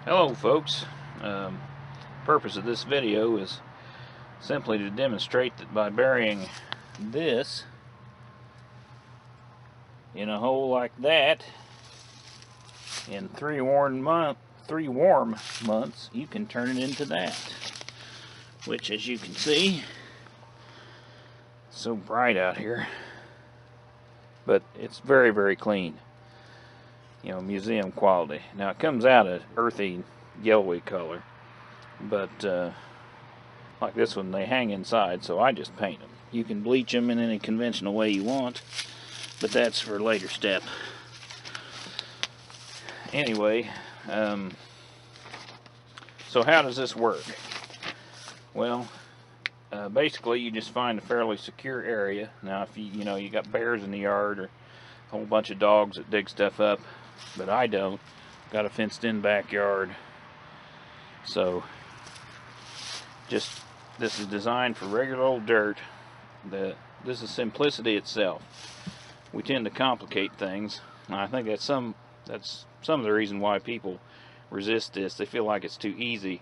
Hello folks. Purpose of this video is simply to demonstrate that by burying this in a hole like that in three warm months, you can turn it into that, which, as you can see, it's so bright out here, but it's very, very clean. You know, museum quality. Now it comes out a earthy yellowy color, but like this one, they hang inside, so I just paint them. You can bleach them in any conventional way you want, but that's for a later step. Anyway, so how does this work? Well, basically you just find a fairly secure area. Now if you got bears in the yard or a whole bunch of dogs that dig stuff up, but I don't. Got a fenced in backyard, so this is designed for regular old dirt. This is simplicity itself. We tend to complicate things, and I think that's some of the reason why people resist this. They feel like it's too easy,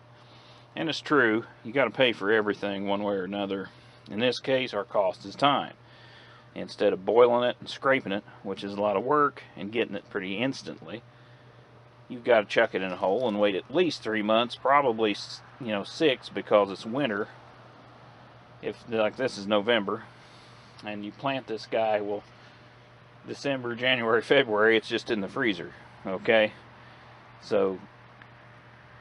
and it's true. You got to pay for everything one way or another. In this case, our cost is time. Instead of boiling it and scraping it, which is a lot of work, and getting it pretty instantly, you've got to chuck it in a hole and wait at least 3 months, probably 6, because it's winter. If like this is November and you plant this guy, well, December, January, February, it's just in the freezer. Okay, so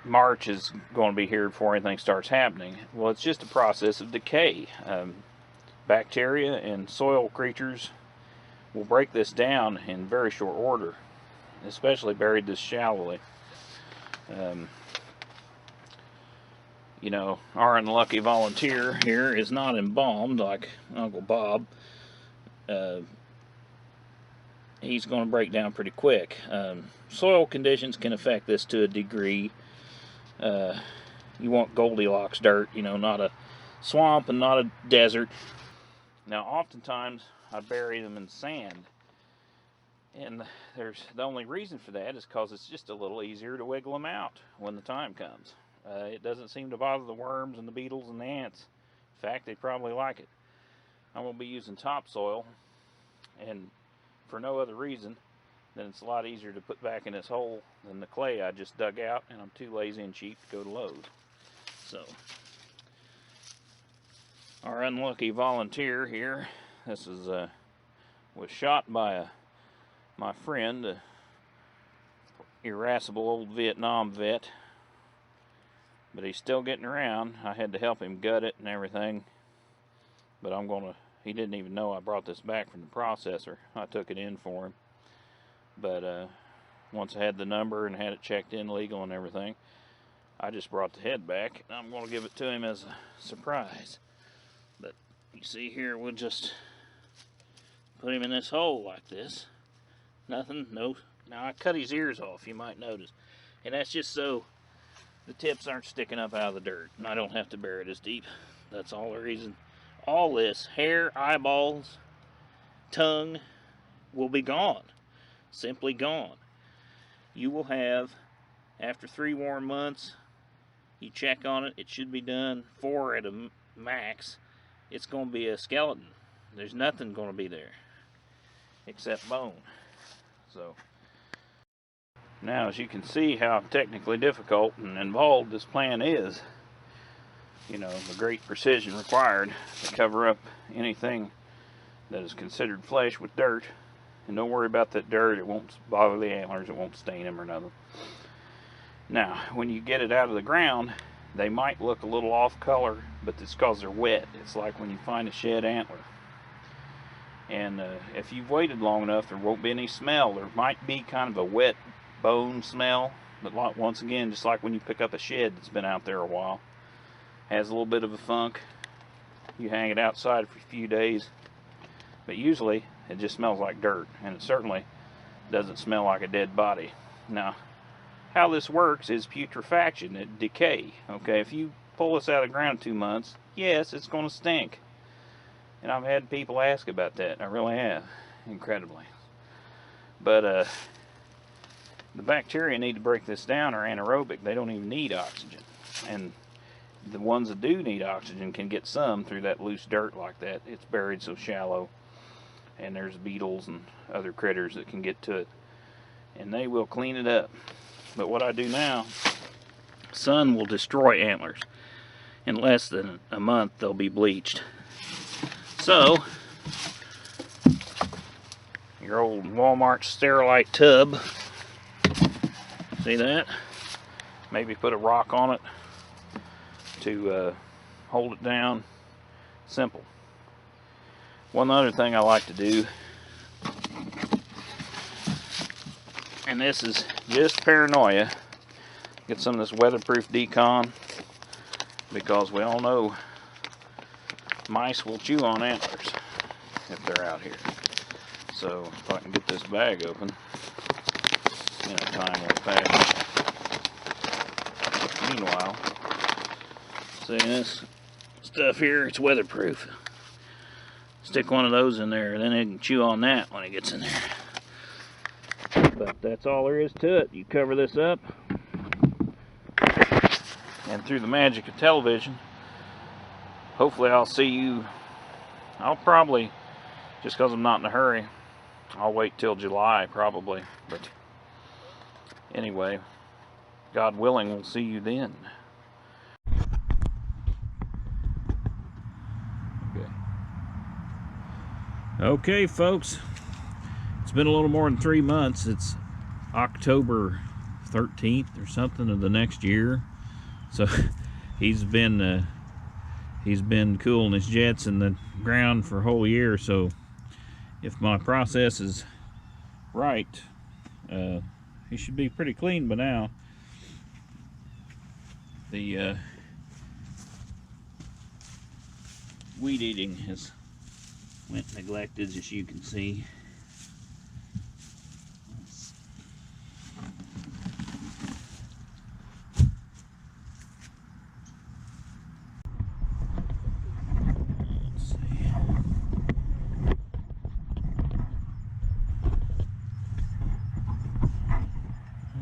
March is going to be here before anything starts happening. Well, it's just a process of decay. Bacteria and soil creatures will break this down in very short order, especially buried this shallowly. Our unlucky volunteer here is not embalmed like Uncle Bob. He's going to break down pretty quick. Soil conditions can affect this to a degree. You want Goldilocks dirt, not a swamp and not a desert. Now, oftentimes I bury them in sand, and the only reason for that is because it's just a little easier to wiggle them out when the time comes. It doesn't seem to bother the worms and the beetles and the ants. In fact, they probably like it. I'm going to be using topsoil, and for no other reason than it's a lot easier to put back in this hole than the clay I just dug out, and I'm too lazy and cheap to go to Lowe's. So, our unlucky volunteer here, this is was shot by my friend, a irascible old Vietnam vet, but he's still getting around. I had to help him gut it and everything, but he didn't even know I brought this back from the processor. I took it in for him, but once I had the number and had it checked in legal and everything, I just brought the head back, and I'm going to give it to him as a surprise. But you see here, we'll just put him in this hole like this. Nothing, no. Now I cut his ears off, you might notice, and that's just so the tips aren't sticking up out of the dirt, and I don't have to bury it as deep. That's all the reason. All this hair, eyeballs, tongue will be gone. Simply gone. You will have, after 3 warm months, you check on it, it should be done 4 at a max. It's going to be a skeleton. There's nothing going to be there except bone. So now, as you can see how technically difficult and involved this plan is, the great precision required to cover up anything that is considered flesh with dirt. And don't worry about that dirt, it won't bother the antlers, it won't stain them or nothing. Now, when you get it out of the ground, they might look a little off color, but it's because they're wet. It's like when you find a shed antler. And if you've waited long enough, there won't be any smell. There might be kind of a wet bone smell, but once again, just like when you pick up a shed that's been out there a while, has a little bit of a funk. You hang it outside for a few days, but usually it just smells like dirt, and it certainly doesn't smell like a dead body. Now, how this works is putrefaction, decay. Okay, if you pull this out of the ground 2 months, yes, it's going to stink. And I've had people ask about that. I really have, incredibly. But the bacteria need to break this down are anaerobic. They don't even need oxygen. And the ones that do need oxygen can get some through that loose dirt like that. It's buried so shallow. And there's beetles and other critters that can get to it. And they will clean it up. But what I do now, sun will destroy antlers. In less than a month, they'll be bleached. So, your old Walmart Sterilite tub, see that? Maybe put a rock on it to hold it down. Simple. One other thing I like to do, and this is just paranoia, get some of this weatherproof decon, because we all know mice will chew on antlers if they're out here. So if I can get this bag open, time won't pass. Meanwhile, see this stuff here, it's weatherproof. Stick one of those in there, then it can chew on that when it gets in there. But that's all there is to it. You cover this up, and through the magic of television, hopefully I'll see you. I'll probably, just because I'm not in a hurry, I'll wait till July probably. But anyway, God willing, we'll see you then. Okay, folks, it's been a little more than 3 months. It's October 13th or something of the next year. So he's been cooling his jets in the ground for a whole year. So if my process is right, he should be pretty clean by now. The weed eating has went neglected, as you can see. Let's see.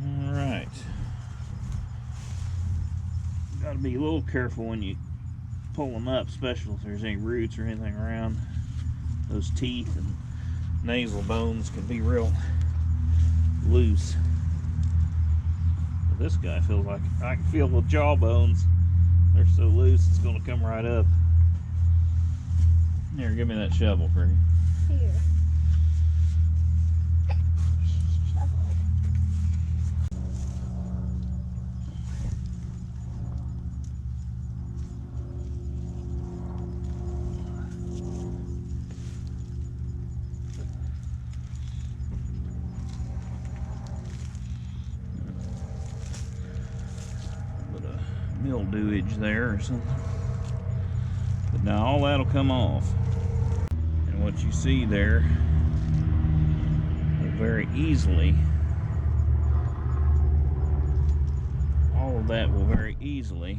All right. Got to be a little careful when you pull them up, especially if there's any roots or anything around. Those teeth and nasal bones can be real loose. But this guy feels like I can feel the jaw bones. They're so loose, it's going to come right up. Here, give me that shovel, Freddie. Here. Mildewage there or something. But now all that'll come off. And what you see there will very easily, all of that will very easily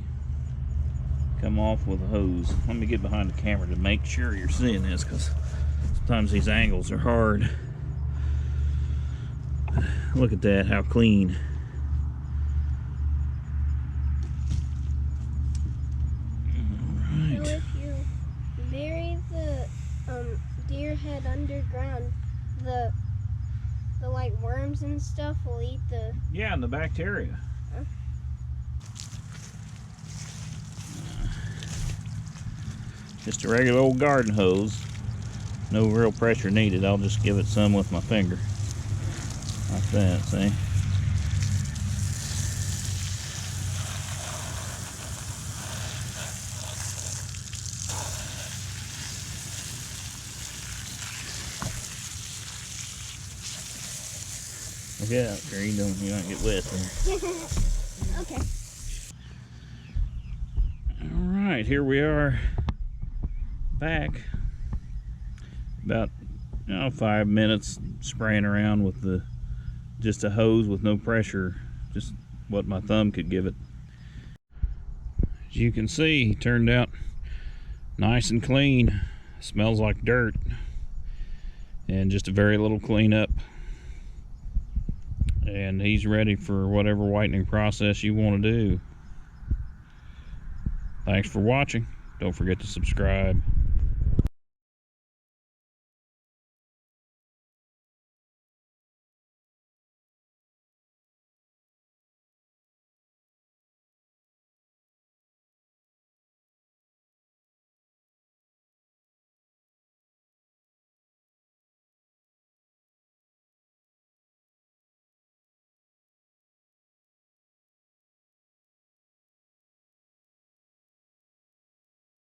come off with a hose. Let me get behind the camera to make sure you're seeing this, because sometimes these angles are hard. Look at that, how clean. Deer head underground, the like worms and stuff will eat the... Yeah, and the bacteria. Huh? Just a regular old garden hose. No real pressure needed. I'll just give it some with my finger. Like that, see? Look out, Green, you don't get wet there. Okay. Alright, here we are back. About 5 minutes spraying around with just a hose with no pressure, just what my thumb could give it. As you can see, he turned out nice and clean. Smells like dirt, and just a very little cleanup. and he's ready for whatever whitening process you want to do. Thanks for watching. Don't forget to subscribe.